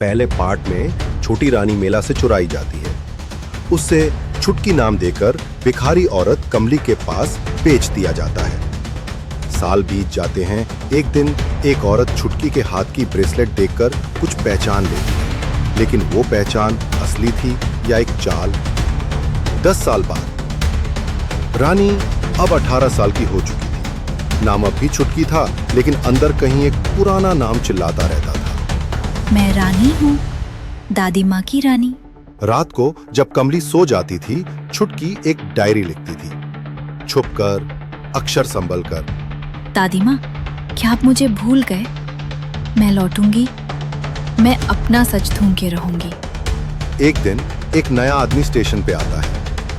पहले पार्ट में छोटी रानी मेला से चुराई जाती है। उससे छुटकी नाम देकर भिखारी औरत कमली के पास बेच दिया जाता है। साल बीत जाते हैं। एक दिन एक औरत छुटकी के हाथ की ब्रेसलेट देखकर कुछ पहचान लेती है, लेकिन वो पहचान असली थी या एक चाल। 10 साल बाद रानी अब 18 साल की हो चुकी थी। नाम अब भी छुटकी था, लेकिन अंदर कहीं एक पुराना नाम चिल्लाता रहता था। मैं रानी हूँ, दादी माँ की रानी। रात को जब कमली सो जाती थी, छुटकी एक डायरी लिखती थी, छुपकर, अक्षर संभल कर। दादी माँ, क्या आप मुझे भूल गए? मैं लौटूंगी, मैं अपना सच ढूंढ के रहूंगी। एक दिन एक नया आदमी स्टेशन पे आता है,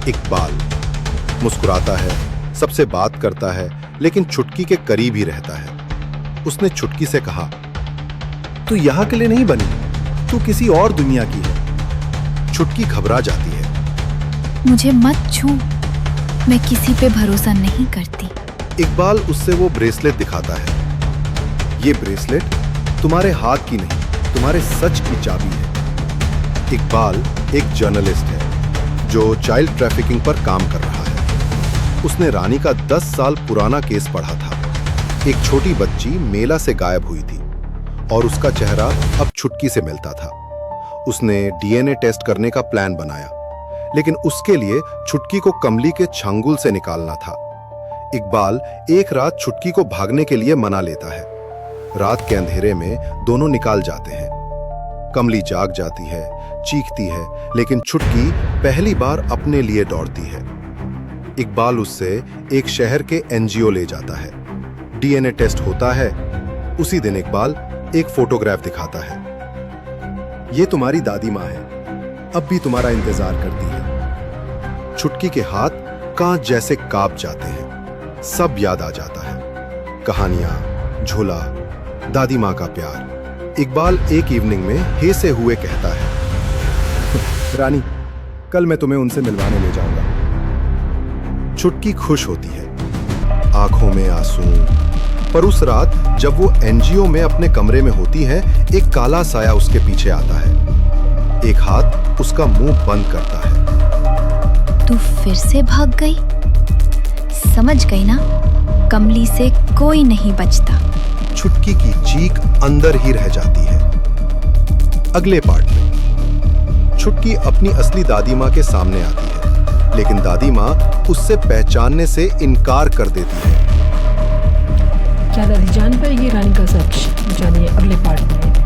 इकबाल। मुस्कुराता है, सबसे बात करता है, लेकिन छुटकी के करीब ही रहता है। उसने छुटकी से कहा, तू यहाँ के लिए नहीं बनी, तू किसी और दुनिया की है। छुटकी घबरा जाती है। मुझे मत छू, मैं किसी पे भरोसा नहीं करती। इकबाल उससे वो ब्रेसलेट दिखाता है। ये ब्रेसलेट तुम्हारे हाथ की नहीं, तुम्हारे सच की चाबी है। इकबाल एक जर्नलिस्ट है जो चाइल्ड ट्रैफिकिंग पर काम कर रहा है। उसने रानी का 10 साल पुराना केस पढ़ा था। एक छोटी बच्ची मेला से गायब हुई थी और उसका चेहरा अब छुटकी से मिलता था। उसने डीएनए टेस्ट करने का प्लान बनाया, लेकिन उसके लिए छुटकी को कमली के छांगुल से निकालना था। इकबाल एक रात छुटकी को भागने के लिए मना लेता है। रात के अंधेरे में दोनों निकाल जाते हैं। कमली जाग जाती है, चीखती है, लेकिन छुटकी पहली बार अपने लिए दौड़ती है। इकबाल उससे एक शहर के एनजीओ ले जाता है। डीएनए टेस्ट होता है। उसी दिन इकबाल एक फोटोग्राफ दिखाता है। ये तुम्हारी दादी माँ है, अब भी तुम्हारा इंतजार करती है। छुटकी के हाथ कांच जैसे कांप जाते हैं। सब याद आ जाता है, कहानियां, झूला, दादी माँ का प्यार। इकबाल एक इवनिंग में हे से हुए कहता है, रानी, कल मैं तुम्हें उनसे मिलवाने ले जाऊंगा। छुटकी खुश होती है, आंखों में आंसू। पर उस रात जब वो एनजीओ में अपने कमरे में होती है, एक काला साया उसके पीछे आता है। एक हाथ उसका मुंह बंद करता है। तू फिर से भाग गई? समझ गई ना, कमली से कोई नहीं बचता। छुटकी की चीख अंदर ही रह जाती है। अगले पार्ट में छुटकी अपनी असली दादी माँ के सामने आती है, लेकिन दादी माँ उससे पहचानने से इनकार कर देती है। क्या दादी जान पाएगी रानी का सच? जानिए अगले पार्ट में।